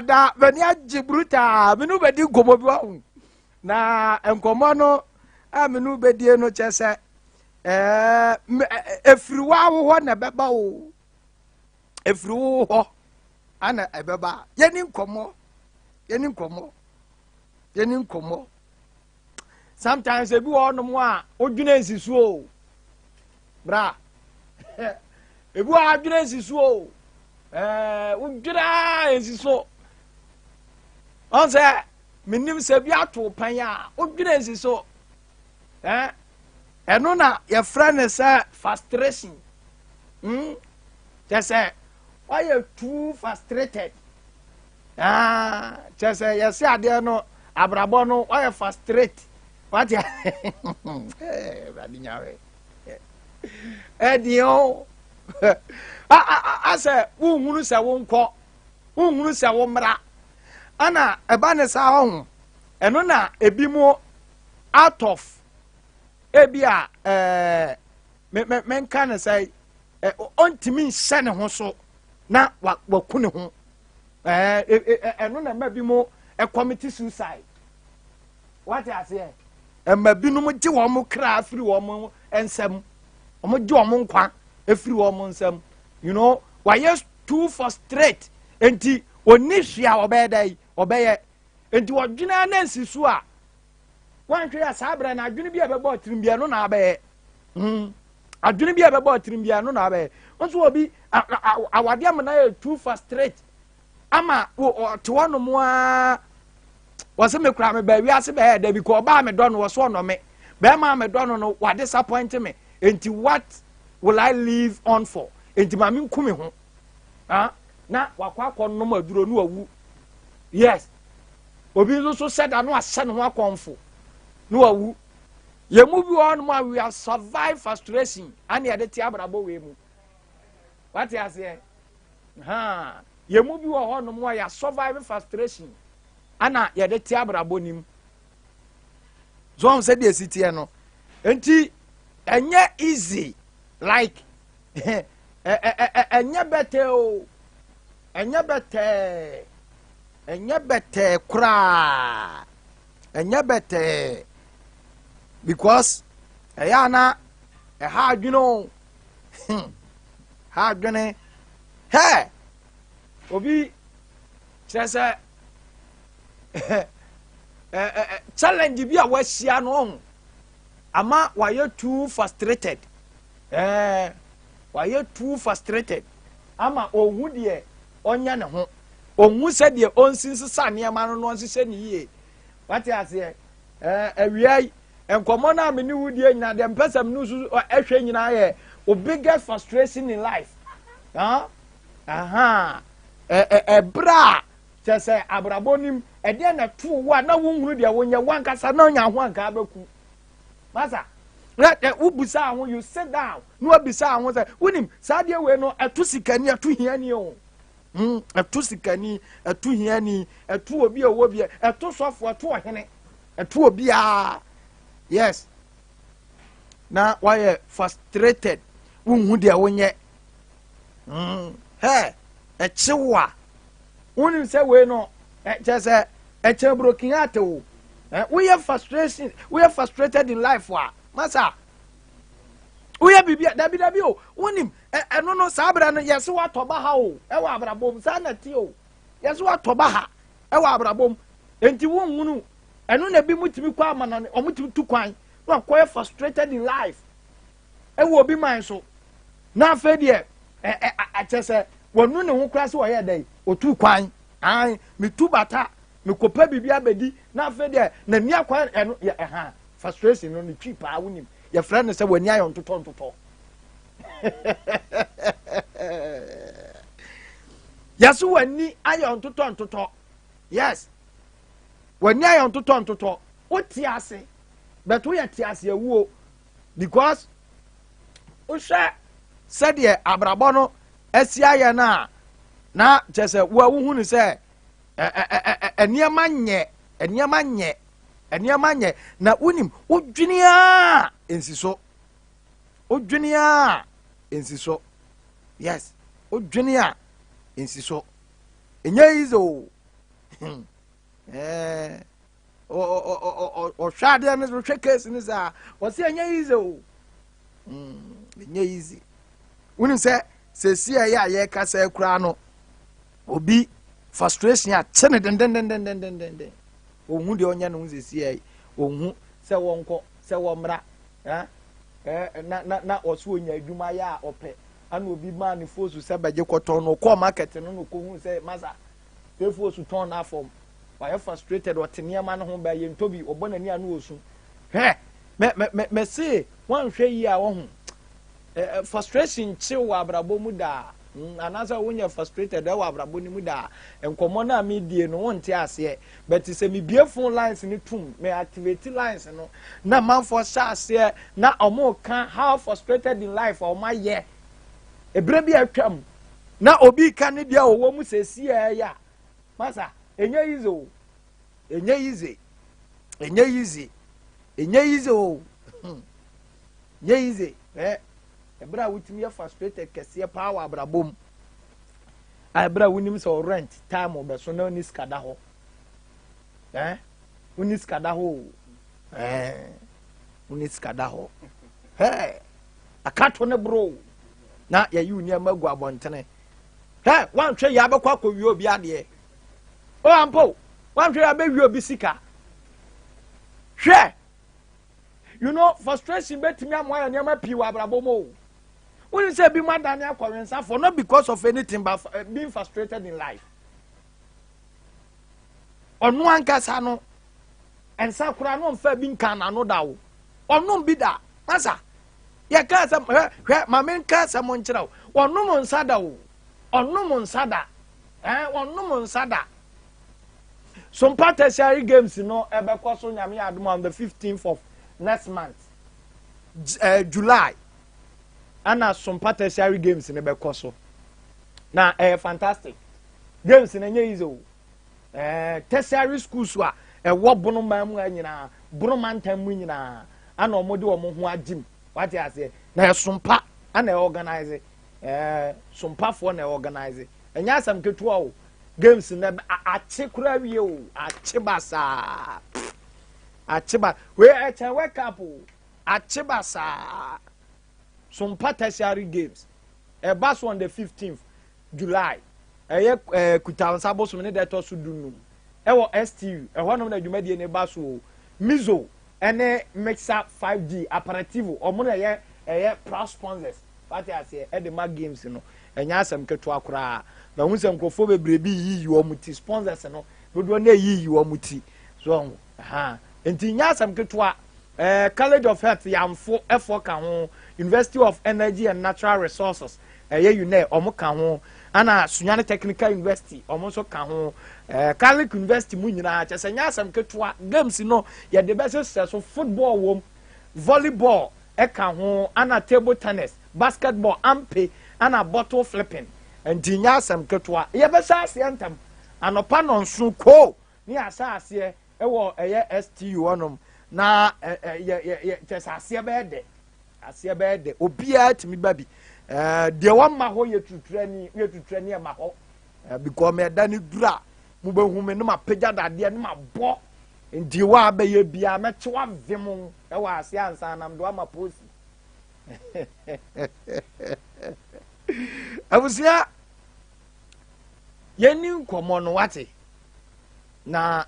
da bani agibruta menu bedi gomo bi wa na enkomo no a menu bedie no chese efriwa wo na beba o efriwo ho ana ebeba yeni nkomo sometimes ebi wo no mo a odwuna nsisu o bra ebi wo adwuna nsisu o odwuna nsisu on se mennim se bi ato pan a odwuna nsisu eno na ye friend say frustration just say why you too frustrated just say yes ade no abrabo no why you frustrate what ya badinyawe edio ase unhunu se wonko unhunu se womra ana eba ne sa ho eno na ebi mu out of ebia men kan say ontimi nhyɛ ne ho so na waku ne ho eno na mabi mu commit suicide what I say mabi no mo gye wo mo kra afiri wo mo ensam mo gye wo mo nkwa afiri wo mo ensam you know why you too frustrated enti oni hwia obedai obeye enti wodwena na nsisu a wanhwe ya sabra na adwene bia bebo tirim no na abe adwene bia bebo tirim no na abe onso obi awade am na too frustrated ama to wono mo a wase me kura me ba wi ase ba da bi ko ba me do no wo no me ba ma me do no wa disappoint me enti what will I live on for enti ma me nkumi ho na wakwa no maduro no awu yes obi so said anu ase no akonfo no awu ye mu bi on ma we have survived frustration and ye de ti abrabo we mu what you say ye mu bi wo ho no mo ya survive frustration ana ye de ti abrabo nim so said the city no enti enye easy like enye better o enye better kra enye better because ayana hard you know hard gonna hey obi chese challenge bi a wahia no ama why you too frustrated why you too frustrated ama ohu de onya ne ho ohu se de onsinsi sane ma no no nsese ne yie wate ase awiai enkomo na me ni wudie nyina de mpesam nu su ehwe nyina ye o biggest frustration in life bra chese abrabonim ede na tu wa na wonhuru de wonya wankasa na onya ho anka abeku masa let ubusa ho you sit down no abisa ho say wonim saade we no atu sikani atu hiani o atu sikani atu hiani atu obi owo bi atu sofo atu ohene atu obi a yes na why frustrated wonhu de wonye echiwa wonim say we no chese broken heart o we are frustrated in life wa masa we are bibia dabi o wonim eno no sabra no yesi wa toba ha o e wa abrabom sa na ti o yesi wa toba ha e wa abrabom enti wonhunu eno na bi mutimi kwa ama na omutimi tu kwan no kwa frustrated in life e wo bi man so na afa de chese wonu ne ho kra se wo ye dai otu kwan me tu bata me kopa bibia bedi na afa de na ni akwa eno frustration no ni cheap a wonim your friend say wani ayon toto yes wani ayon toto yes wani ayon toto oti ase but we ati ase awuo because o sha said ye abrabo no asia ye na chese wo hu ni say eniema nye na unim odwenia ensiso yes odwenia ensiso enye izo shade and is case in his was here easy. Easy. When you say see ya kasa krano obi frustration ya chene den ohun de onya no see ohun se wonko se womra na oso onya adwuma ya ope ana obi ma ne fosu se baje kwoto no ko market no ko hu se masa se fosu ton na form why frustrated what niam no ho ba ye ntobi obonani anu osu me say wan hwe yi a wo hu frustration chill abrabo mu da anasa wonya frustrated wa abrabo ni mu da enkomo na me die no wonte ase but se me bie phone lines ni tum me activate lines no na man for ase na omo kan how frustrated in life o ma ye ebre bi atwam na obi kan ne dia owo mu sesi ya masa enye easy o nye easy ebra wutimi ya frustrated kese power abrabom ebra wunim so rent time obeso na oni skada ho oni skada ho akato ne bro na ya yi uni amagu abontene wan hwe ya bekwa kowi obi ade o ampo wan hwe ya be wi obi sika hwe you know frustration betimi amwa ya nyama pi wa abrabom o. When you say be mad than your for not because of anything but being frustrated in life. On one casano and Sakura no fair being can no doubt. Or no be that. Massa. Ya casa, my main casa monchero. Or no monsada. Or no monsada. Or no monsada. Some tertiary games, you know, Sunyani on the 15th of next month, July. Ana Sompa tertiary games in the Bekoso. Na fantastic. Games in any easy. Tertiary schools were a what bono mamu nyina, bono mantam nyina, and omodi omo ho agim. What I say? Na Sompa and organize it. Sompa for na organize. Enya sam ketua games in the achekura wi achebasa. Acheba we wake up achebasa. Some tertiary games. A bus on the 15th July. Kutansabo so many that also do no. STU. One of the Jumedi and Basu. Mizo. And Mexa 5G apparativo. Or money plus sponsors. What I say at the mag games, you know. And yasam ketua kra. But when some cofobe brebi you or muti sponsors, you know. But when they you or muti. So, and tinyasam ketua. College of Health yam for F4 kan University of Energy and Natural Resources you know omo kan ho ana Sunyani Technical University omo so kan ho Catholic University mu nyina cha sanya asam ketua games no ye the best so football wom volleyball kan ho ana table tennis basketball ampe ana bottle flipping and tinya asam ketua ye be sa ase antam anopa no nso ko ni asa ase wo STU onom na tesa asia be de obia timi babi de wa ma ho yetutrani ma ho because me da ni dura mu be hu me no ma pagya dade ne ma bo ndi wa be ye bia me chewa vemu e wa asia ansa nam do ma posi abusia yeni komo no wate na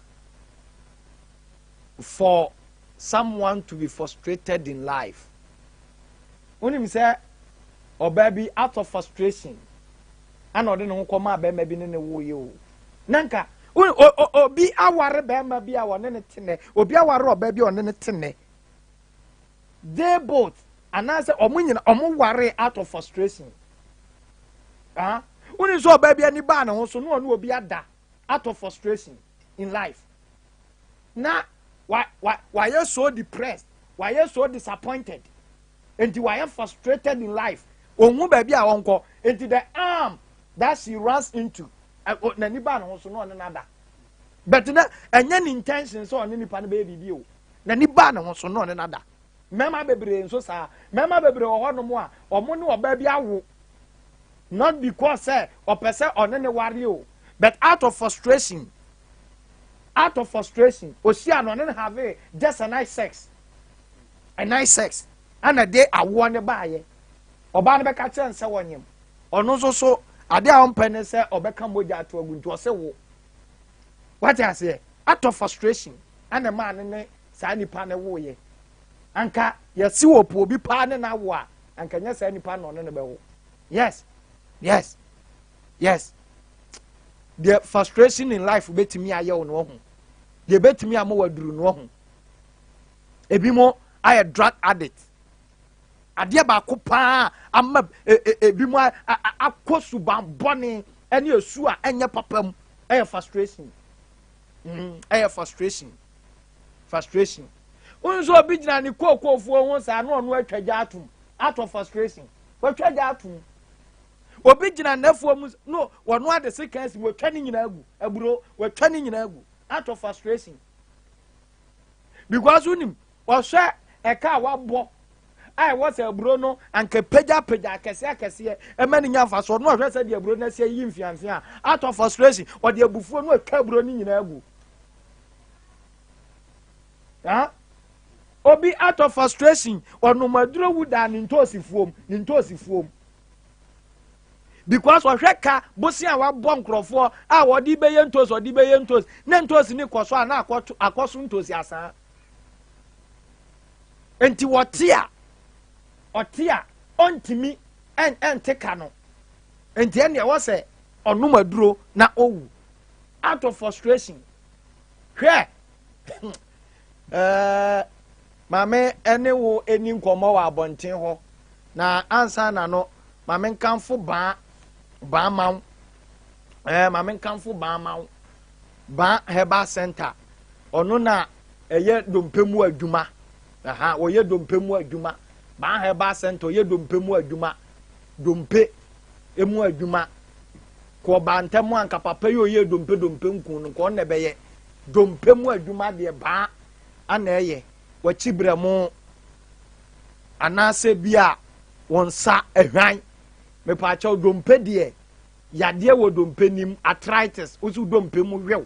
for someone to be frustrated in life. When him say, "Oh baby, out of frustration," I know they no come out baby be ne wo you. Nanka, be aware baby be aware ne tene. Obi aware baby on ne tene. They both, and I say, omu worry out of frustration. When you saw baby any ban, also no one will be ada out of frustration in life. Now. Why you so depressed? Why you so disappointed? And why you frustrated in life? Omu baby a wonko into the arm that she runs into. Na ni ba no so no another. But na enya intention so on ni pa na baby bi o. Na ni ba no so no another. Mema bebre nso sa. Mema bebre wo hono mo a omo ne oba bi awo. Not because say or person on ne ware o, but out of frustration. out of frustration osia no ne have just a nice sex and a day awo ne baaye oba ne beka kire nse wonyem ono so ade a ompene se obeka moja ato aguntu ose wo what I say out of frustration and a man ne sa nipa ne wo ye anka yesi wo po obi pa ne na wo a anka nya sa nipa no ne be wo yes the frustration in life betimi aye wo no ho the betimi amawaduru no ho ebi mo aye drug addict ade ba ko pa amma ebi mo akosu bambone ene esu a enye papam aye frustration aye frustration unzo obi gina ni kokofo ho sa no no atwaja atum out of frustration watwaja atum obi gina nafo mu no wono ade seconds mo twa ni nyina agu aburo watwa ni nyina agu out of frustration because unim ohwe eka wabo ai was aburo no anka peja kese emani nya fa so no ohwe se de aburo na se yi mfiamfia out of frustration o de abufuo no eka aburo ni nyina agu obi out of frustration ono maduro wuda ni ntosi fuom because ohweka bosi a wabɔ nkrɔfo a wɔde bɛyɛ ntos na ntos ni kɔso a na akɔso ntosi asa enti wɔtia ontimi enteka no enti ene ɛwɔ sɛ ɔno maduro na owu out of frustration hwɛ mame ene wo eni nkɔmɔ wɔ abɔnten hɔ na ansa na no mame nkamfo ba maw mame nkamfo ba maw ba heba center ono na eye dompemu adwuma oye dompemu adwuma ba heba center oye dompemu adwuma dompe emu adwuma ko ba ntemu anka papa ye oye dompe nkun no ko na beye dompemu adwuma de ba ana eye wachibremu anase bia wonsa ehwan me pa cha dompe de yade wo dompe nim arthritis osu dompe mu hwew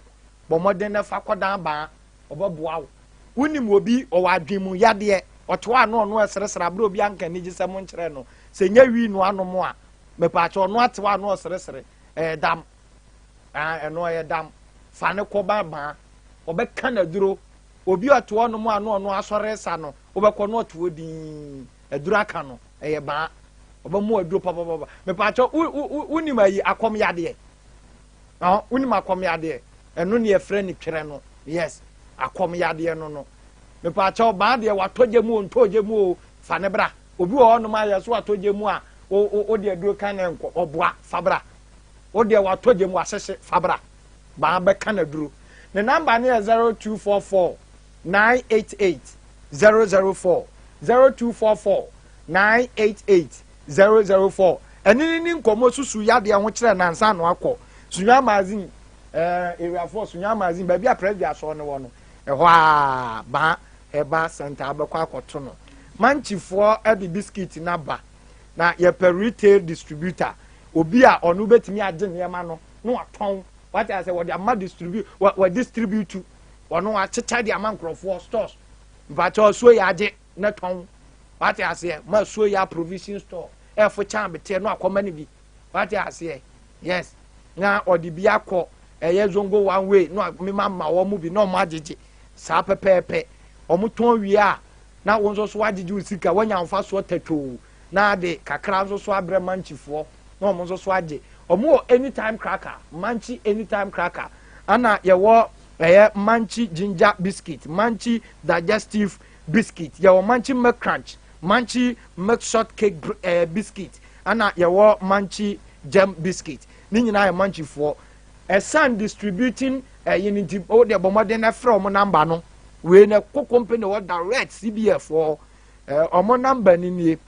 bo modern na fa kodan ba oboboa wo unim obi o wadwen mu yade oto ano no esresra bro obi anka ni gisem nkyere no se nya wi no ano mo a me pa cha no atewa ano esresre dam eno ye dam fa ne ko ba obeka na duro obi oto no mo ano no asore sa no obekọ no oto din aduro aka no eye ba oba mu aduro papa me pa cho unim ayi akom yade unim akom yade eno ne efre ni twere no yes akom yade no me pa cho ba de watoje mu ontoje mu fa ne bra obi wo no ma ye so watoje mu a o de aduro kan enko oboa fabra o de watoje mu asese fabra ba be kan aduro ne number ne 0244 988 004 0244 988 004 enini nkomo susu yade ho kire nansa no akọ sunya magazine area 4 sunya magazine ba bia previous so ne wo no eho a ba eba center abekọ akoto no manchifo edi biscuit na ba na ye per retail distributor obi a onu betimi age niema no no aton what I say what the ma distribute what distribute onu a chicha di amankrofo stores but also ya age na ton what I say ma so ya provision store for chambete no akomani bi what I say yes na odi bi akọ eye zongo one way no me mama wo mu bi no mo agege sa pepepe omo ton wi a na wonso so agege usika wanya mfa so tato na de kakra nso so abre manchifo na omo nso so age omo anytime cracker manchi anytime cracker ana ye wo eye manchi ginger biscuit manchi digestive biscuit ye wo manchi milk crunch manchi milk shortcake biscuit ana ye wo manchi jam biscuit ni nyina ye manchi fo esan distributing yiniti o de bomode na from number no we na ko company wo direct CBF for omo number ni nie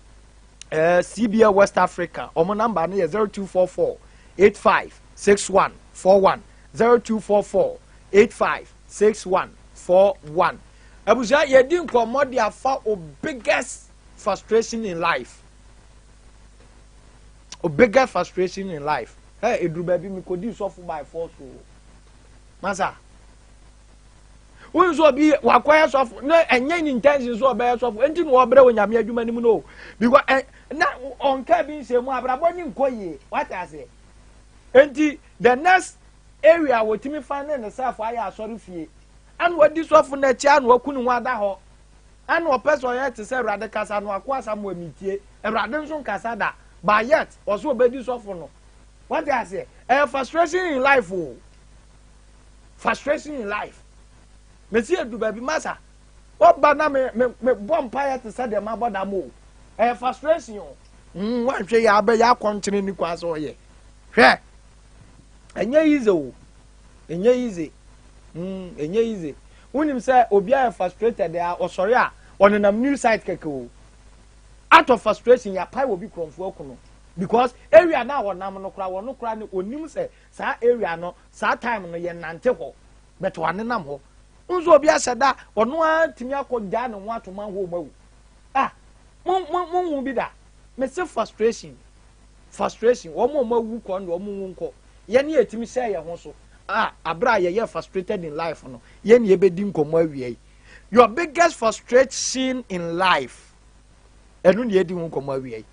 CBF West Africa omo number no ye 0244 856141 0244 856141 abuja ye din komodi afa o biggest frustration in life hey edru baby mi kodi so for by force o masa unso bi wakwaya sofo na enye ni intention so obey sofo enti no obre onyame adwuma nim no because na onka bi nse mu abrabo ni nkoye what I say enti the next area wotimi fan na safo aya asori fie an wadi sofo na chi an wakunu ho ada ho an wo person yet say Awurade kasa no akwa samu amitie Awurade nso kasa da but yet also obedi sofo no what I say frustration in life oh frustration in life me see do baby massa what ba na me bomb fire to say dem aboda mo frustration wan hwe ya ba ya konchene ni kwa so ye hwe enye easy o enye easy enye easy unim say obi are frustrated there osori a onenam new site keke o out of frustration ya pai obi kromfo okuno because area na wonam no kra ni onim say sa area no sa time no ye nante ho but wane nam ho unzo obi aseda ono antimi akogya ne ho atoma ho mawu mun bi da me say frustration wo mo mawu ko ndo mo nko ye ne etimi say ye ho so abra ye frustrated in life no ye ne ebedi nkomo awie your biggest frustration in life enu ne edi nkomo awie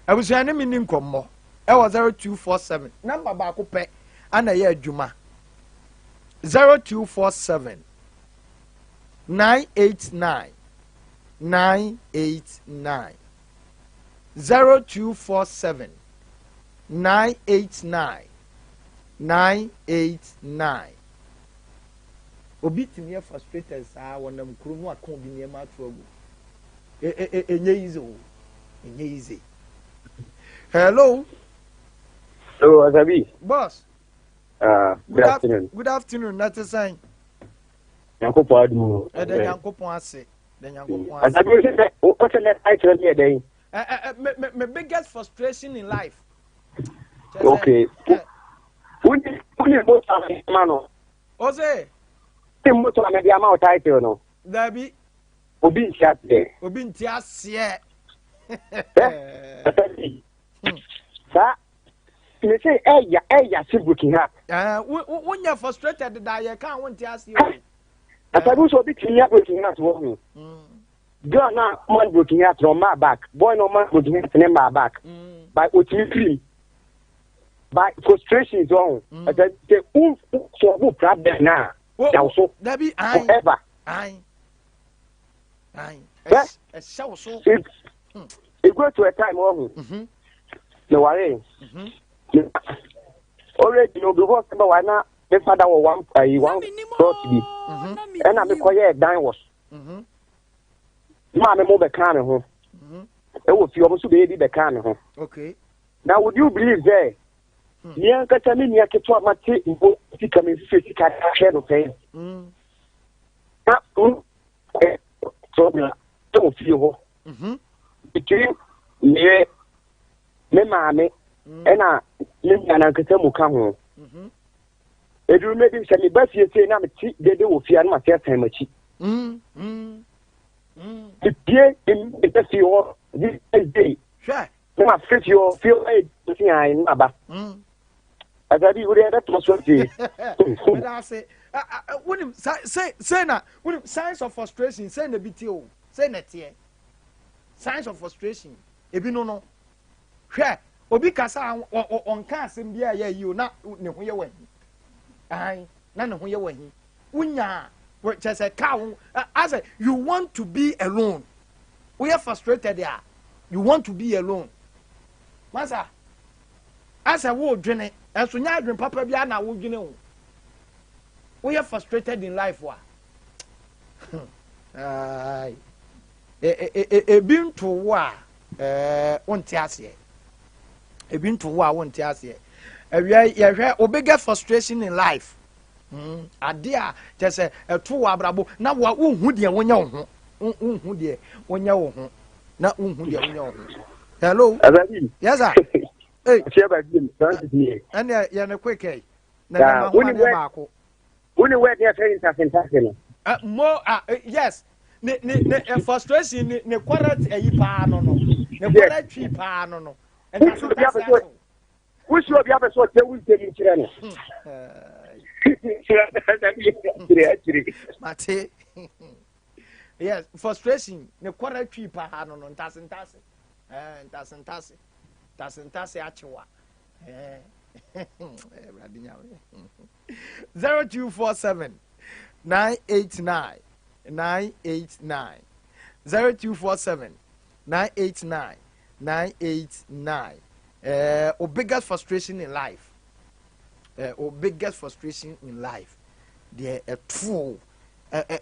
abusuane mi ni nkomo e was 0247 number ba ko pe ana ye adwuma 0247 989 989 0247 989 989 obi timi frustrated sa wonam kuru no akon bi niam atoagu enye easy hello Asabee boss good afternoon that is saying Yankopon adu Yankopon ase Asabee what's the next item here then my biggest frustration in life okay Uni moto amano. Ose. Ti moto amedi ama title no. Dabi. Obi ntiase. Obi ntiase. Sa. Me say eya si booking ha. When you frustrated that you can't want ntiase o. Asabee so bi tinya booking ha to me. Girl na man booking ha from my back. Boy no man booking ha from my back. By otimi by frustration is wrong. The so problem now. Also, Debbie, forever. I. So. It go to a time on. No worry. Already, no, because why not? The father was one brought to be. And I'm quiet. Dine was. Mamma move the can home. It was you almost baby the can home. Okay. Now, would you believe there? Nia kata mi nia ketwa mate mbo fika mi fika share no pay. Na so na to fie ho. Between me maame ena me na kata mu ka ho. Edu me bi se me ba fie se na me ti dede wo fie na ma se tan machi. Tie em be fie ho this day. Sure. Na feel looking at in aba. Asabee, we are that was what you. But I say, when say na, when signs of frustration, say the BTO, say net here. Signs of frustration. Ebi no. Hwe, obi kasa on kan sem bia ya you na ne ho ye wahi. Ai, na ne ho ye wahi. Unya, what just a cow. I say you want to be alone. We are frustrated there. You want to be alone. Masa, as a wo dwene, and so nya dwen papa bia na wo dwene o. We are frustrated in life wa. Ai. Ebintu wa wonte ase. Ebintu wa wonte ase. Ewia ye hwe obega frustration in life. Ade a just to wa abrabo na wa unhu de wonya wo ho. Unhu de wonya wo ho. Na unhu de wonya wo ho. Hello. Asabee. Yes sir. Hey. Share by him. Don't me. And ya na quick eh. Na ma ba ko. Uni we dey saying something. More yes. Ne frustration ne quarrel e pa no. Ne quarrel twi pa no. And that's what we should be able to tell we dey in chire no. Mate. Yes, frustration. Ne kwara twi pa ha no ntase. Ntase achewa. 0247 989 989 0247 989 989 or biggest frustration in life there a true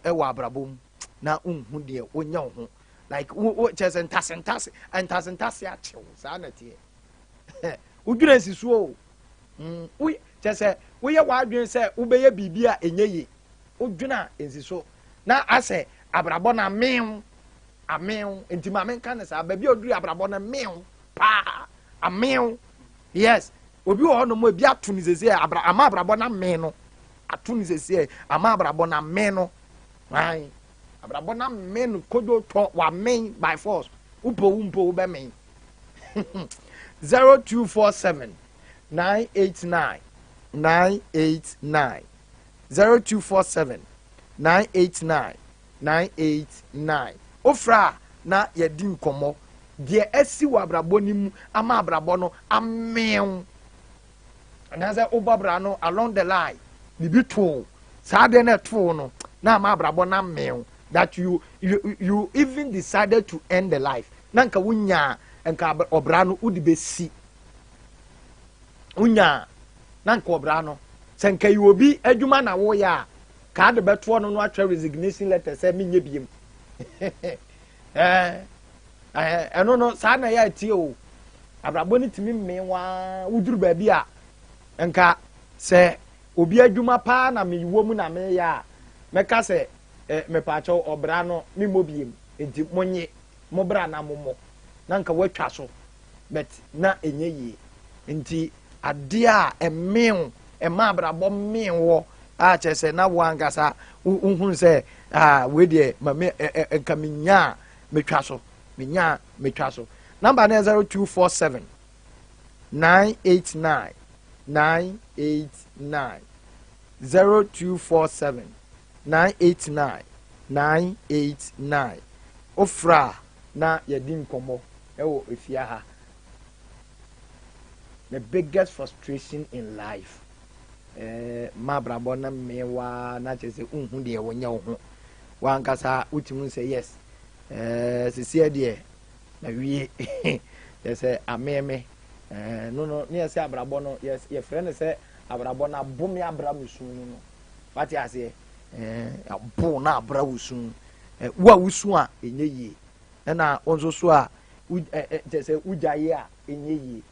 wabrabum na unhu de onya ho like wo chese ntase achew sanati udwira sisuo we chese we ye wadwen se ubeye bibia enyeye udwina ensiso na ase abrabo na mew amew entima men kan sa ba bi oduru abrabo na mew pa amew yes obi ho no mo bi atuni sese ama abrabo na me no atuni sese ama abrabo na me no ai abrabo na me no kodo to wa men by force umpo be men 0247 989 989 0247 989 989 ofra na yedi nkomo de asi wa abrabo ni mu ama abrabo no amew anaza obabra no along the line bibi to saade na to no na ama abrabo na amew that you even decided to end the life nanka wunya enka obra no udi besi wunya nanka obra no senka yi obi adwuma na wo ya ka de beto no atwa resignation letter say menye biem eno no sa na ya tie o abrabo ni timi mewa wuduru ba bi a enka se obi adwuma pa na meyiwo mu na me ya meka se me pa cho obra no me mobiem enti monye mo bra na momo na nka watwa so but na enye yi enti ade a emew ema abrabo mewo a chese na wangasa unhun se we de ma me enka menya metwa so number 0247 989 989 0247 989 989 ofra na yedi nkomo ewo efia ha. The biggest frustration in life ma brabo na mewa na chese unhu de wonya ho wankasa utimu say yes sisi de na wie yes ameme no ne say abrabo no yes your friend say abrabo na bom ya abramusun no what you say abo na abrawusun wa wusun a enye yi na onzo so a chese ujaye a enye yi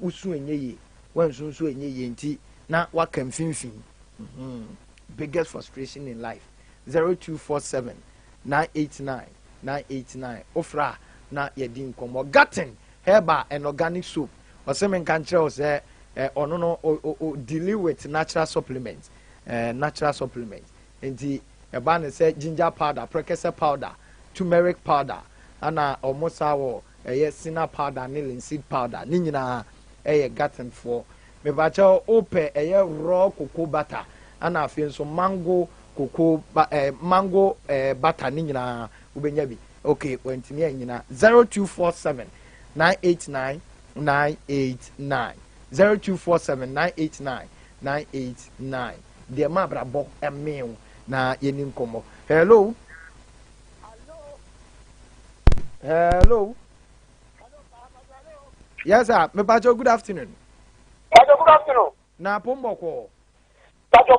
usun enye yi wansun so enye yi nti na waka mfimfin biggest frustration in life 0247 989 989 ofra na yedin komo gatin herba and organic soap osemen kan kire o se ono no deal with natural supplements nti eba ne se ginger powder precursor powder turmeric powder ana omosa wo cinnamon powder ne linseed powder ni nyina gatin for me ba cha ope raw cocoa butter ana afin so mango butter ni nyina ubenya bi okay wentimi nyina 0247 989 989 0247 989 989 de ma brabo emew na yeni nkomo hello yes sir me bajo good afternoon na pomboko bajo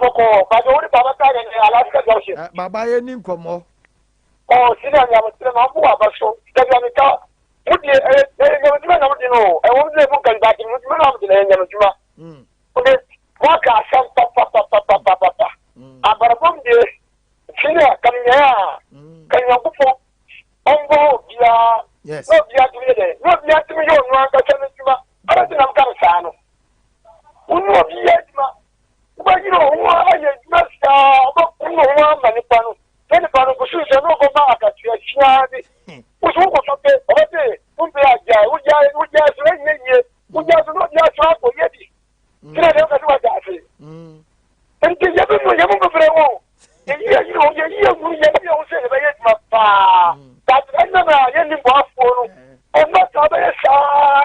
uri baba ta ne alaska junction baba yeni nkomo sina ya mutire na mbu abaso daga mita udi nyamutuma na mudi no wo mudi mu kan ba ti mudi na mudi na nyamutuma ode waka asam papa abarabom de sina kanya kupo ongo bia yes no bia tuye no bia tumi yo no anga chama tuma ara ti nam kan sano uno bia tuma ba yiro huwa aye masta ba kuno huwa manipano tene pano kusuza no go ba akatia chiade usu ko sote ote umbe aja uja so yenye uja so no dia so ko yedi kire de ka tuwa jase won't. You say the way my pa. But I never any more for. I'm not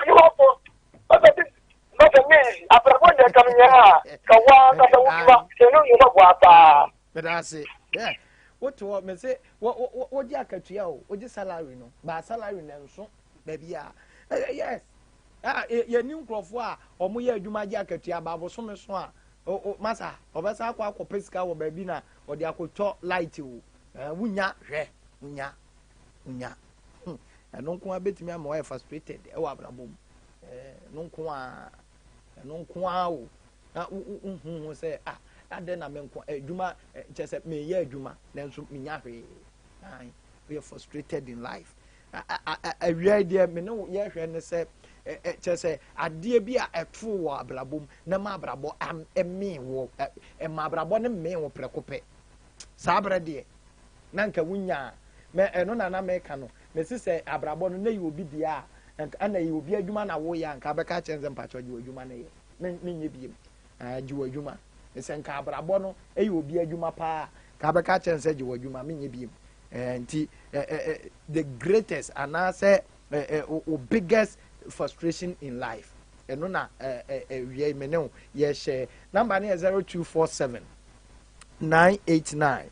you not a me. After one day coming here, you know what? But I say, yeah. What me say? What ya katua? What just salary no? But salary no so, baby yes. Ye new crofo omo ye adwuma ya katua ba bo so me so a. Masa, obesa akwa pesika wo baby na odi akoto light wo. Wunya hwe, wunya. Eno nko abetimi ama we frustrated e wa abrabom. No nko a wo. Na hu say ade na me nko adwuma chese me ye adwuma nanso menya hwe. We are frustrated in life. Awia dia me no ye hwe ne say chese ade bi a eto wo abrabom na ma abrabo eme wo ma abrabo ne me wo prekope. Sa abrade na nka wunya me eno na me ka no me se abrabo no na yi obi dia ana yi obi adwuma na wo ya nka beka chenze mpacho ji adwuma na ye menye biem ji adwuma se nka abrabo no yi obi adwuma pa ka beka chenze ji adwuma menye biem nti the greatest and say biggest frustration in life eno na we me no ye share number na 0247 989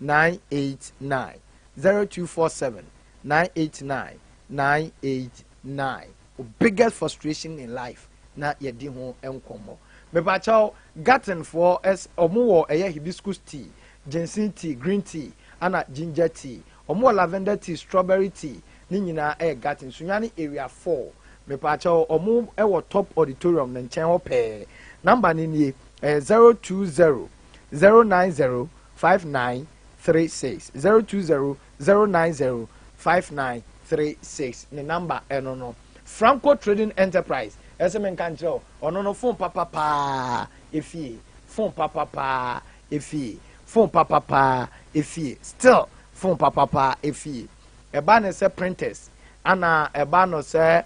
989 0247 989 989. Biggest frustration in life na yedi ho enkomo me ba chaw gatten for as omo eye hibiscus tea, ginseng tea, green tea, ana ginger tea, omo lavender tea, strawberry tea ni nyina gatten Sunyani area 4 me ba chaw omo wo top auditorium na nchen ho pe number ni 020 090 5936 020 090 5936 the number no Franco Trading Enterprise SMN Kancho ono no phone papa efie phone papa efie phone papa efie still phone papa efie eba ne se printers ana eba no se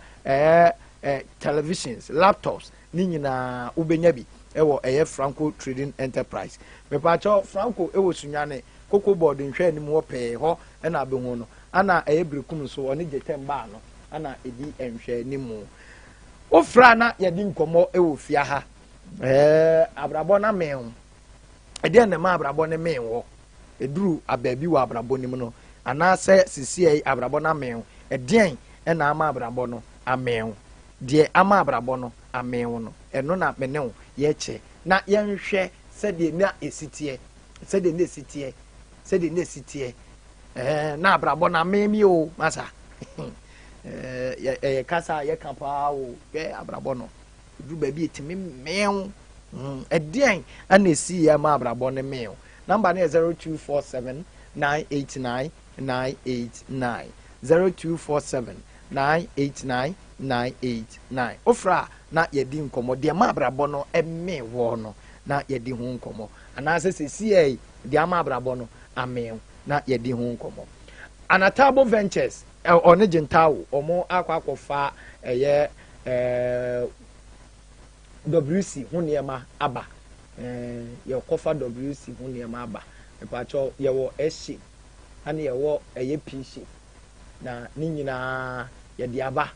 televisions laptops ni nyina ubenya bi ewo Franco Trading Enterprise me pacho Franco ewo Sunyani koko board nhwe ni mo pe ho na abehu no ana brekum so oni jetemba no ana edi enhwe ni mu ofra na yedi nkomo ewo fia ha abrabo na mehu ede na ma abrabo ne mehu eduru ababi wa abrabo ni mu no ana se sisi abrabo na mehu eden na ama abrabo no amehu de ama abrabo no amehu no eno na menehu ye che na yenhwe se de na esitie se de na esitie se de na esitie na abrabo na memi o masa kasa ye kampa o abrabo no du ba bi etimi mew eden ana esi ya ma abrabo ne mew number na 0247 989 989 0247 989 989 ofra na yedi nkomo de ma abrabo no eme wo no na yedi ho nkomo ana sesi de ma abrabo no amen na yedi ho nkomo Anatabo Ventures one Gentawo omo akwakofa WC ho niema aba ye kofa WC ho niema aba epacho ye wo S ane ye wo PC na ni nyina ye de aba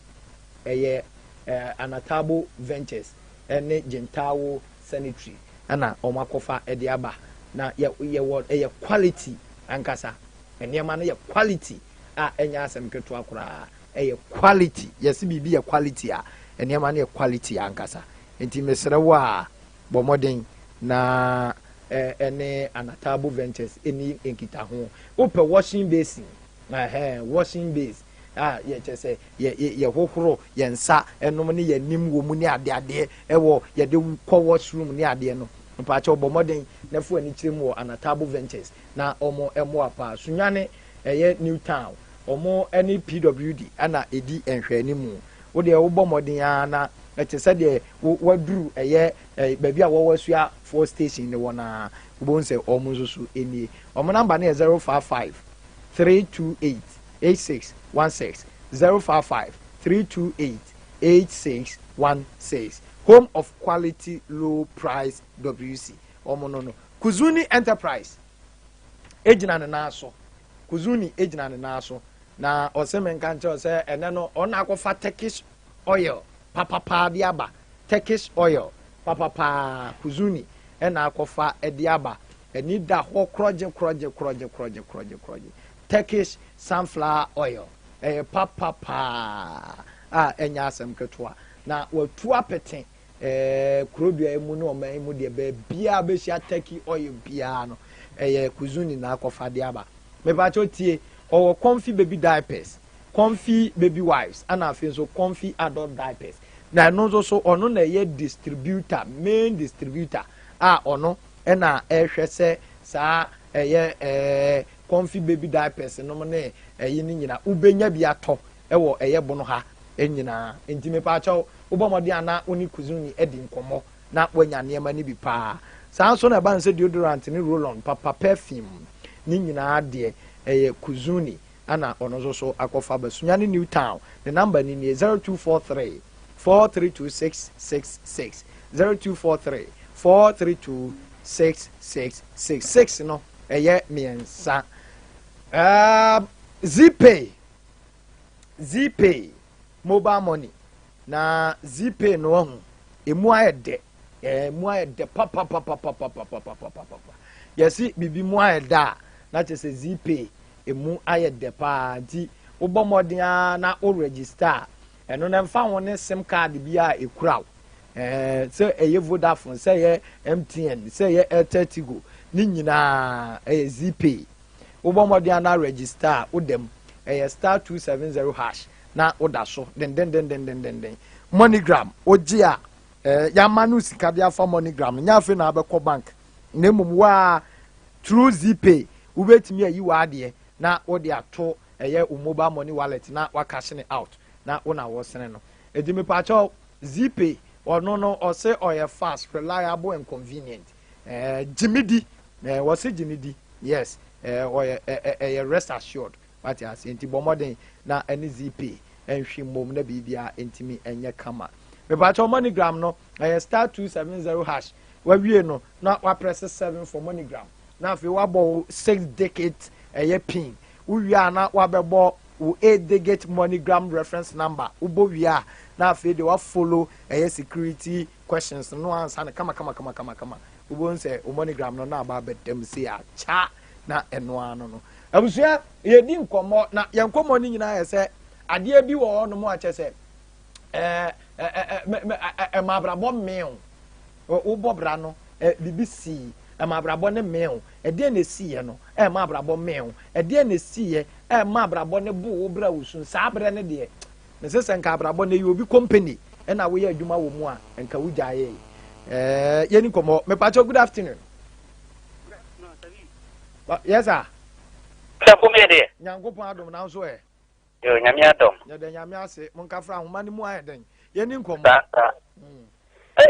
Anatabo Ventures ene Gentawo Sanitary ana omo akofa de aba na ye wo quality ankasa eniema na ye quality enya asem keto akura quality yes bibi ye quality eniema na ye quality ankasa enti mesrewo bomoden na ene Anatabo Ventures eni enkita ho ope washing basin washing base ye chese ye hohoro ye nsa enom ne ye nim wo mu ni ade ewo ye de ko washroom ni ade no mpacha obomoden na fu ani kirem wo Anatabo Ventures na omo apa Sunyani New Town omo any PWD ana edi enhwe ni mu wo de wo bomoden na chese de waduru baby a wo wasua 4 station ne wona wo nse omo susu eni omo number na 055 328 8616 055 328 8616 home of quality low price WC omo no Kuzuni Enterprise ejina ne naso Kuzuni ejina ne naso na oseme nkanche ose ene no ona akofa Turkish oil papa diaba Turkish oil papa Kuzuni ena akofa ediaba eni da ho kroje Turkish sunflower oil papa enya asem ketwa na watu apete kurobia emu no oman emu de be bia be sia Turkey oil bia no Kuzuni na akofa diaba me ba chotie or comfy baby diapers, comfy baby wipes, and I feel so comfy adult diapers. Now, no so ono na ye distributor, main distributor. Ono, and say sa comfy baby diapers, no money, yinina, ubenya biato, ye bonoha, enyina, intime pacho, Ubamadiana, uni Kuzuni, Edin Komo, not when ya near money be pa. Sounds on a band said deodorant and roll on, papa perfume, Nina dear. Kuzuni ana onozo so akofa ba Sunyani New Town the number ni 0243 432666 0243 432666 no miensa Zpay mobile money na Zpay no ho emu ayede papa yesi bibi mu ayeda na chese Zpay emu ayede pa nti ubomodin na o register eno na mfa won sim card bia ekura say eye Vodafone say ye MTN say ye Airtel Tigo ni nyina Zpay ubomodin na register udem star 270 hash na oda so den MoneyGram ogia ya manu sika bia fa MoneyGram nya fe na abekọ bank nemum wa through Zpay ubetimi ayi wa de na odi ato mobile money wallet na wakashing out na una wosene no edimi pacho Zpay no or say oye fast reliable and convenient jimidi was jimidi yes rest assured what you say nti bomodin na any Zpay enhwe mom na bibia entimi enye kama me pacho MoneyGram no star 270 hash wa wie no na wa press 7 for MoneyGram na fi wa bo 6 decades pin uwia na wa bebo u 8 digit MoneyGram reference number ubo wia na fi de wa follow security questions no answer na kama ubo nse MoneyGram no na ba bedem si a cha na eno ano no abusua ye di nkomo na ye nkomo ni nyina ye se ade bi wo no mo ache se ma brabo mew ubo bra no BBC ma brabo ne mew de na siye no ma brabo mew de na siye ma brabo ne bu wo bra wusun sa bra ne de me se nka brabo ne obi company na wo ye adwuma wo mu a nka wo gyaye ye ni komo me pa good afternoon. Yes sir. Sapo me de nyankopon adom na so yo nyame adom ya de nyame ase mon ka fra homa ne mu ayeden ye ni komo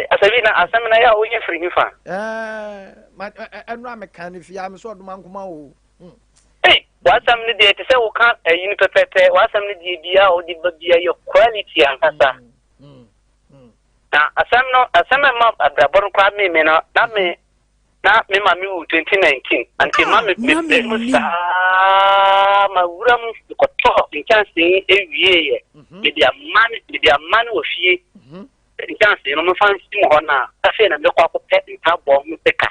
Asabee na asamina ya onye free hifa enu amekan fi am so oduma nkoma o wasam ne de te se wo ka yin pepete wasam ne de bia o di bia yo quality ankasa na asama ma abrabon kwa me no na me ma me 2019 anti ma me musa ma wuram ko to chance ewie ye media man wo fie chance no me fan sim ho na afi na me kwa ko pet ntabo mu peka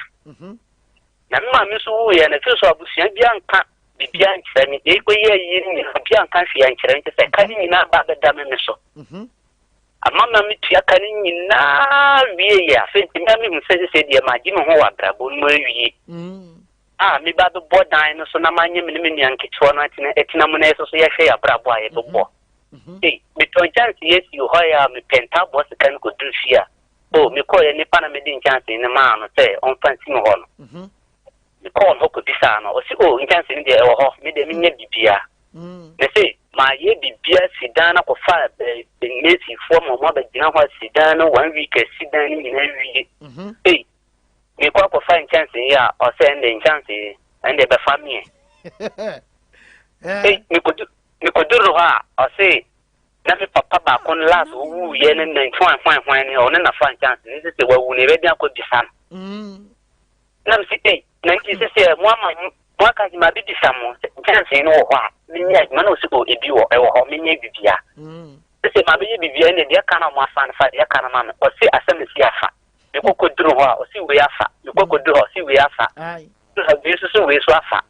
na me ma me so wo ye na fi so abusia bia nka bibia nkyerɛ me e ko ye yi ni bia nka hwe nkyerɛ nte sɛ ka ni na ba beda me so amama me tua ka ni nyina wie ye afi nti me mu sɛ de ma gi me ho wa brabo no awie me ba be bodan no so na manye me me nyankecho no atina mo na eso so ye hwe ya brabo a ye bebo me ton chance yes you hoya me penta boss kan ko dufia me ko ye ni pana me din chance ni ma no sɛ on fancy me ho no me call ho ko bisa no o si chance ni de e wo ho me de me nya bibia me say ma ye bibia sidan na ko fa Messi for mo ba gina ho sidan no 1 week sidan ni na wie me ko fa chance ya o sɛ ndɛ chance ende be family me ko duro ha o say na me papa ba kon last wu ye ne nan hwan ni o ne na fa chance ni se wa wu ne be dia ko bisa nam si eh na nti se mo ama mo aka ji ma bi di samo chance no ho a minya ma no se ko ebi wo e wo ho minya bibia se ma bi bibia ne de aka na mo afa na fa de aka na ma o se asem si afa me kokoduru ho a o si we afa me kokoduru ho si we afa ai so bi so we so afa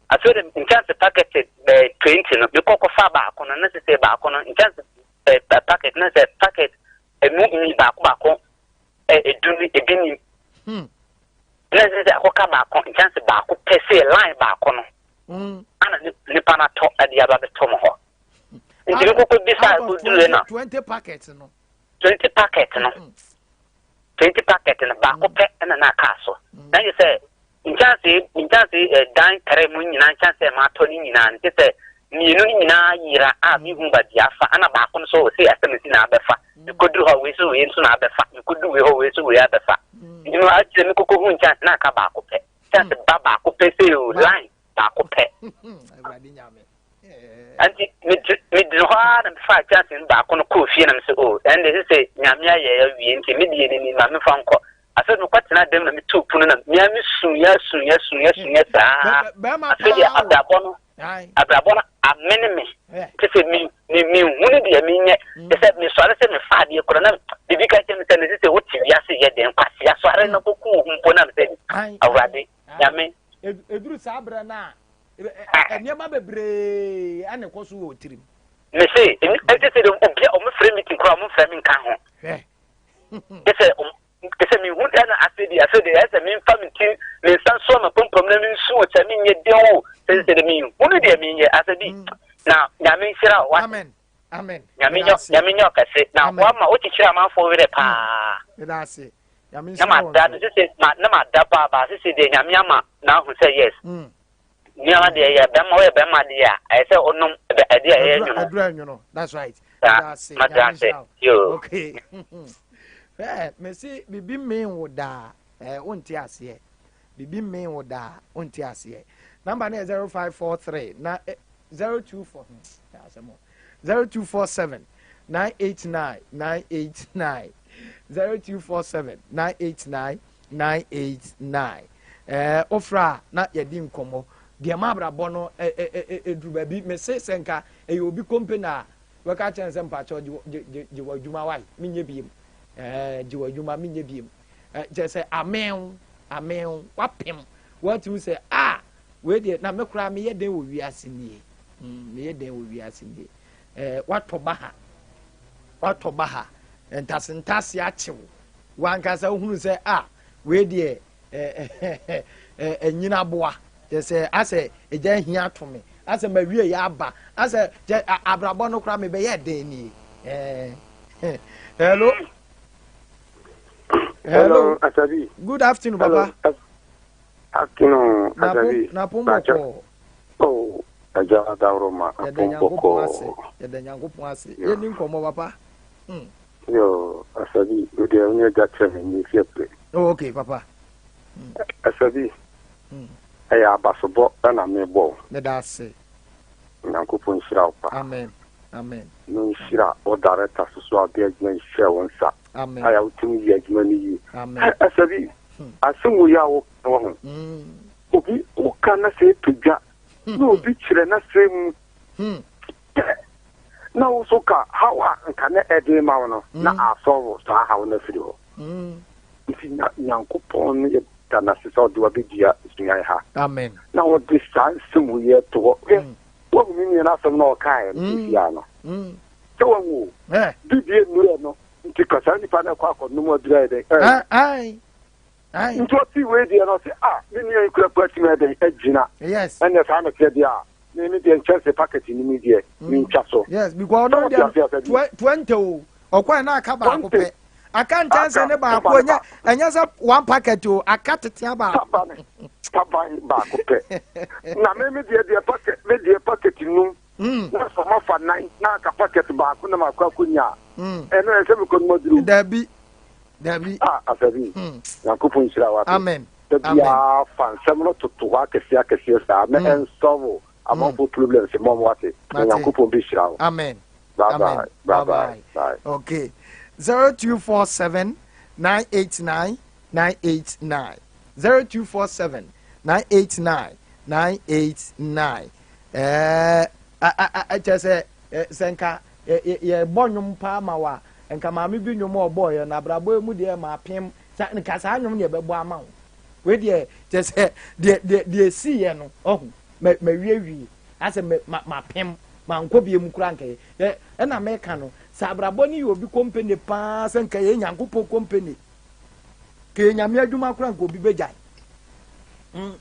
I told him in chance packet 20 no me koko fa ba kono na se ba kono in chance packet na se packet e mu ni ba ko e duni e bini na se akoka ba ko in chance ba ko pese line ba kono ana ni pana to ade aba be to mo ho nti me koko bisa ko dure na 20 packets no 20 packet no 20 packet na ba ko pe na ka so na you say in chance dan kare mun nyina chance ma to ni nyina nti se ni no nyina yira a bi hu ba dia fa ana ba ko so se asemesi na abefa ko duru ho we so we so na abefa ko du we ho we so we abefa ni no a tire me koko hu chance na ka ba ko pe chance ba ko pe se o line ba ko pe agadi nyame anti me dinu ho na me fa chance ba ko no ko fie na me se o and they say nyame aye ya wie nti me die ni ma me fa nko aso no kwatena dem na me to punu na me ami sun ya saa aso dia abrabo no amene me tese mi hunu dia mi nye tese me so ale se me fa dia kora na bibi ka che me se ne se woti wiase ye den kwase aso are na koku humpo na me se awrade nyame eduru sabra na eniema bebre ane koso wo tirim me se tese de obi o me frame meeting kora mo frame nka ho tese mi hu na asedi ese mi famity me san so ma pompom na mi nsu o cha mi nye de o tese de mi hu no de mi nye asedi na nyame hira wa amen nyame nyo kase na wa ma o chichira ma fo were pa ida ase nyame hira na ma da tese na ma da ba tese de nyame ama na hu say yes ni ama de ya be ma de ya ese onum de ya nyu that's right ida ase okay me see bibi me woda wonti ase bibi me woda wonti ase number na 0543 na 024 0247 989 0247 989 ofra na yedi nkomo de mabrabo no edruba bi me se senka e obi company a waka chense mpacho je wadwuma wai menye biem jiwa juma minye biem je say amen wapem what you say we dey na me kura me ye den wo wiase nie me ye den wo wiase nie wato baha ntase achew wankasa hunu say we dey enyina boa je say ase eja hia to me ase ma wie ya aba ase abrabo no kura me be ye den nie Hello, Asabee. Good afternoon, Papa. Afternoon, Asabee. Na pomboko. Oh, aja dauroma. Pomboko. Yadanyango ase. Ye ni nkomo Papa. Yo, Asabee, you dey only that time in your play. Oh, okay, Papa. Asabee. Aya basobo na me bo. Da say. Nyankopon shira opa. Amen. No shira o director so abia gina share wonsa. Amen. Aya utumi ya gina ni. Amen. Asabee. Asenwo ya wo ho. Obi o kana se tuja. No obi kire na se mu. Na wo so ka hawa nka na ede ma no na asowo so hawo na firi ho. Ifi Nyankopon ye na se so do abedia Sunyani ha. Amen. Na wo de san semu ye to wo mi na so na o kai ya no. So wo bibie nure no nti kasa ni pa na kwa ko no mo dira de. Ai. Nti o ti we de no se ni ni kura pati me de agina. Yes. And the time ke dia ni de chance packet ni mi de ni ncha so. Yes, because no dem 20 o kwa na aka ba ko pe. Aka ntanse ne ba ko enya se one packet o aka tete ba. Taban ba ko pe. Na me de packet nu. Na so ma fa 9 na aka packet ba ko na ma kwa kunya. Eno se mi ko moduru. Dabi. Asabee. Nyankopon shira wa. Amen. Ya fan semno to wa kesia sa me ensolve among problems mom wate. Nyankopon be shira wa. Amen. Bye. Okay. 0247 989 0247 989 989 just senka ye bonyum pa ma wa enka maame bi nyum oboy na brabo mu de ma pem nka sa nyum ne bebo ama wo we de just de see ye no ohun ma wi ase ma pem ma nkobie mu kura nka ye na meka no sa brabo ni obi company pa senka ye nyankopo company ke nyame adwuma kura nka obi bejai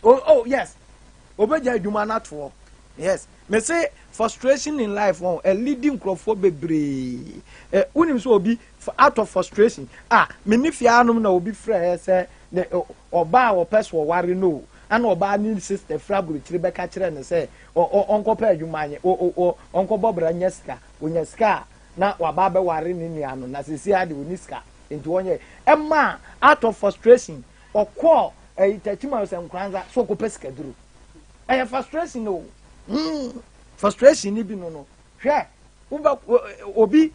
oh yes obeja adwuma na to yes me say frustration in life a leading crop for bebre unim so obi out of frustration me ni fianum na obi frɛ say oba wo person ware no ana oba ni sister frabulu kire beka kire ne say onko pa adwuma anye onko bobra nyaska onyaska na waba be ware ni nua no na sisi ade oniska enti wonye emma out of frustration okọ itatima se nkranza so ko pesika duru frustration no frustration ni bi no hwe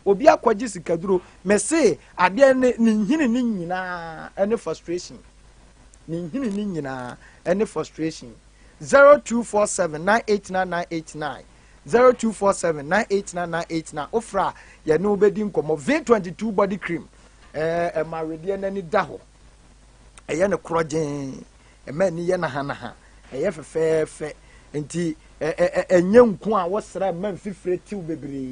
obi akwaji sikaduro me say ade ni nhini ni nyina any frustration ni nhini ni nyina any frustration 0247989989 0247989989 ofra ye no obedi nkomo V22 body cream marede na ni daho eye ne krogen emani ye na hanaha eye fefefe enti enye nku a wosra man fifire tiw bebre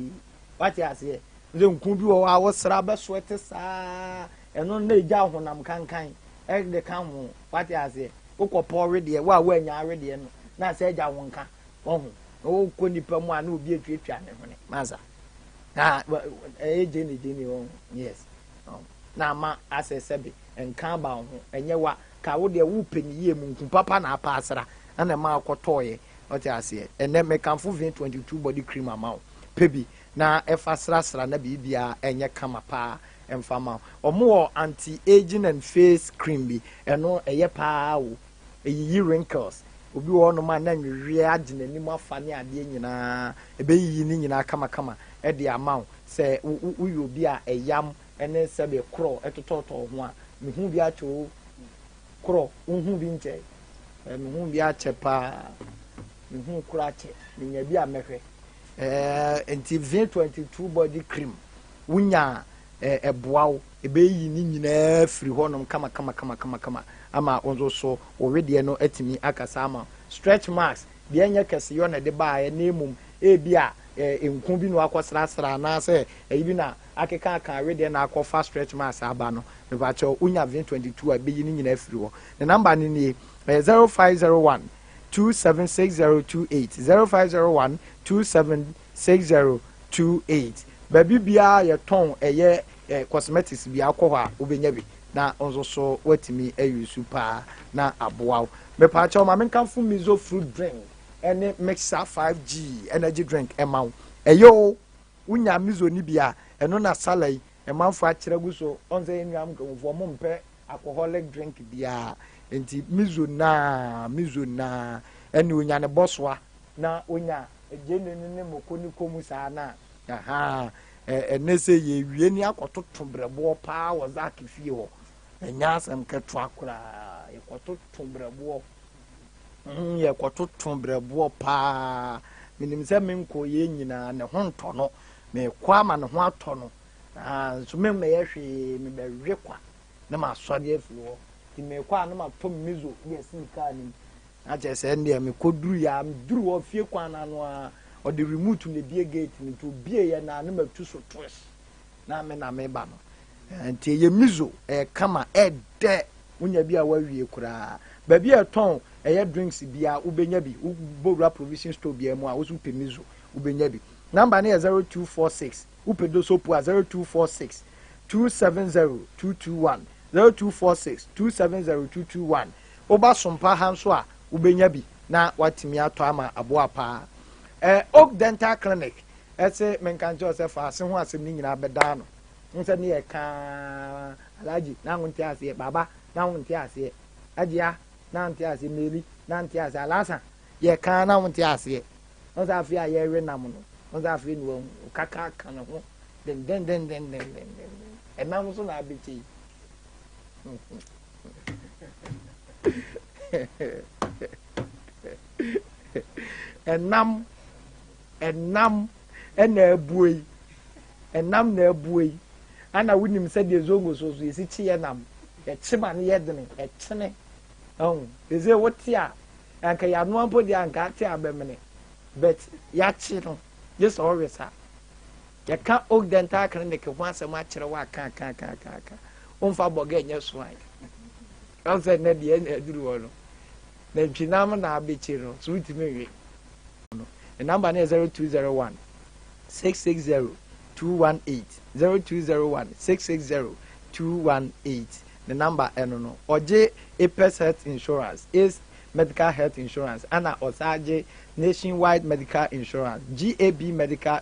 wati ase nze nku bi wo a wosra be soete saa eno na eja honam kankan de kan ho wati ase ukopọ rede wa anya rede no na ase eja wonka ohun o ko nipa mu a na obi etwetwa ne hone maza eje ne ohun yes na ma asesebe enka ba ho enye wa ka wo de wo peniye mu nku papa na apa asra na ma akotoye ote ase ene mekanfo V22 body cream amount pebi na efa sra na bibia enye kama pa emfama omo anti aging and face cream bi eno eye pa wo eyi wrinkles obi wo no ma na nwie agina ni mu afa ne ade nyina ebeyi ni nyina kama e de amount se uyo obi a eyam ene sebe kro etototo ho a mehu bi acho kro unhu bi nche mehu bi ache pa mehu kro ache nya bi a mehwe enti V22 body cream wunya eboawo ebeyi ni nyina firi honom kama ama onzo so owede no atimi akasa ama stretch marks de enya kese yo na de ba ya nemum ebia enku bi no akosrasra na se eyi na akeka aka wede na akofa stretch marks aba no me ba cho unya V22 abeyi ni nyina firi ho the number ni 0501 276028 0501 276028 baby bia ye ton eye cosmetics bia akọ ha obenya bi na onzo so watimi ayusu pa na aboaw me pa cha ma menkamfo mizo fruit drink ene mixer 5G energy drink emaw eyo unya mizo ni bia eno na salai emanfo akira guso onze enuam nkamfo mo mpe alcoholic drink bia enti mizo na ene unya ne boswa na unya ejene ne mokoni komu sa na enese ye wie ni akototo brebo pa wo zaki fie ho enya asem keto akura ye kototo brebo ye kototo brebo pa minim se menko ye nyina ne ho nto no me kwa ma ne ho ato no so me ye hwe me be hwe kwa na ma sɔre afiri hɔ ti me kwa na ma tom mizo ye sika ni a je se ndie me koduru ya duru hɔ fie kwa na no a or the remote ne bie gate ni to bie ya na ma tu so twist na me ba no enti ye mizo kama de unya bia wa wie kura ba bia ton drinks bia ubenya bi ubora provision store bia mu a wo su pe mizo ubenya bi number na 0246 upedo sopo 0246 270221 0246 270221 oba sompa hanso a ubenya bi na watimi ato ama aboa pa Oak Dental Clinic ese menkanjo se fa se ho asem ni nyina beda no nse ne ye ka alaji na nti ase baba na nti ase ajia na nti ase meli na nti ase alasa ye ka na nti ase nse afi a ye we nam no nse afi no kaka kan ho den enam so na abechi Enam ena ebuei enam na ebuei ana wonim sɛ de zongo so yesi chi enam ye chima ne yedene e chene eze wote a anka ya no ampo de anka te abemene but ya chi no just always a ya ka og dental clinic ho asɛm akyerɛ wa ka umfa boga enye swai anse na de aduru wo no na ntwinam na abechi no so utime wi the number is 0201 660 218 0201 660 218. The number no oje Apes Health Insurance is medical health insurance and osaje nationwide medical insurance GAB medical